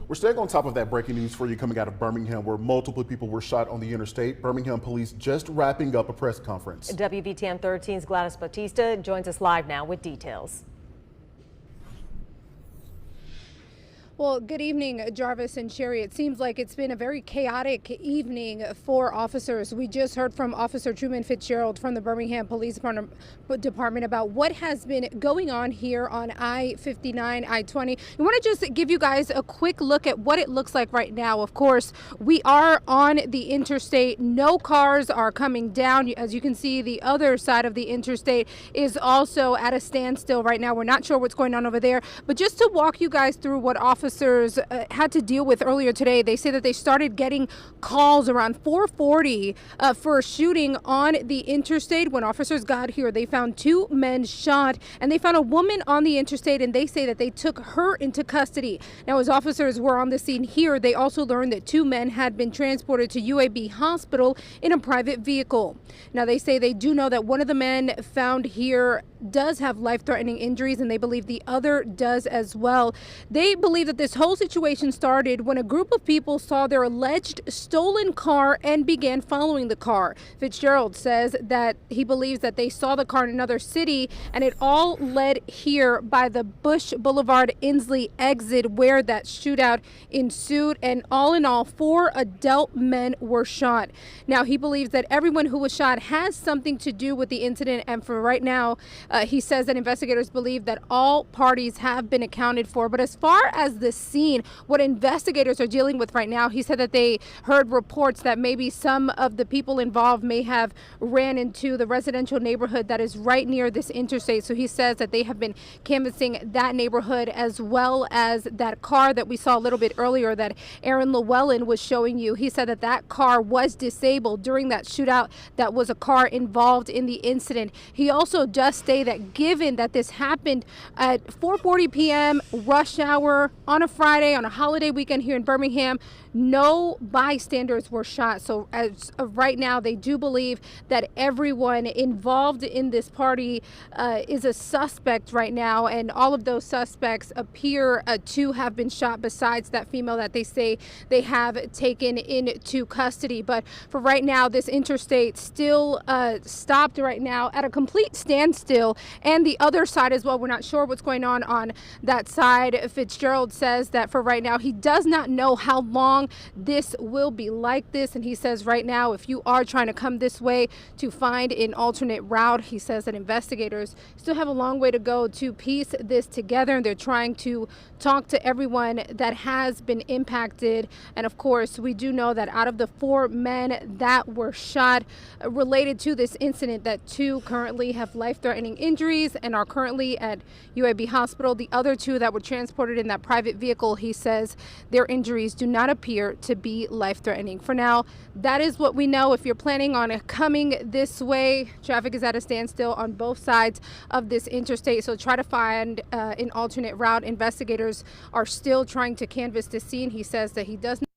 We're staying on top of that breaking news for you coming out of Birmingham, where multiple people were shot on the interstate. Birmingham police just wrapping up a press conference. WVTM 13's Gladys Batista joins us live now with details. Well, good evening, Jarvis and Sherry. It seems like it's been a very chaotic evening for officers. We just heard from Officer Truman Fitzgerald from the Birmingham Police Department about what has been going on here on I-59, I-20. We want to just give you guys a quick look at what it looks like right now. Of course, we are on the interstate. No cars are coming down. As you can see, the other side of the interstate is also at a standstill right now. We're not sure what's going on over there, but just to walk you guys through what officers had to deal with earlier today. They say that they started getting calls around 4:40 for a shooting on the interstate. When officers got here, they found 2 men shot, and they found a woman on the interstate, and they say that they took her into custody. Now, as officers were on the scene here, they also learned that 2 men had been transported to UAB Hospital in a private vehicle. Now, they say they do know that one of the men found here does have life-threatening injuries, and they believe the other does as well. They believe that this whole situation started when a group of people saw their alleged stolen car and began following the car. Fitzgerald says that he believes that they saw the car in another city, and it all led here by the Bush Boulevard Inslee exit where that shootout ensued, and all in all, 4 adult men were shot. Now, he believes that everyone who was shot has something to do with the incident, and for right now, he says that investigators believe that all parties have been accounted for. But as far as the scene, what investigators are dealing with right now, he said that they heard reports that maybe some of the people involved may have ran into the residential neighborhood that is right near this interstate. So he says that they have been canvassing that neighborhood as well as that car that we saw a little bit earlier that Aaron Llewellyn was showing you. He said that that car was disabled during that shootout. That was a car involved in the incident. He also does state that given that this happened at 4:40 p.m. rush hour on a Friday, on a holiday weekend here in Birmingham, no bystanders were shot. So as of right now, they do believe that everyone involved in this party is a suspect right now, and all of those suspects appear to have been shot besides that female that they say they have taken into custody. But for right now, this interstate still stopped right now at a complete standstill, and the other side as well. We're not sure what's going on that side. Fitzgerald says that for right now, he does not know how long this will be like this, and he says right now, if you are trying to come this way to find an alternate route, he says that investigators still have a long way to go to piece this together, and they're trying to talk to everyone that has been impacted. And of course, we do know that out of the 4 men that were shot related to this incident, that 2 currently have life-threatening injuries and are currently at UAB Hospital. The other 2 that were transported in that private vehicle, he says their injuries do not appear to be life-threatening. For now, that is what we know. If you're planning on coming this way, traffic is at a standstill on both sides of this interstate, so try to find an alternate route. Investigators are still trying to canvass the scene. He says that he does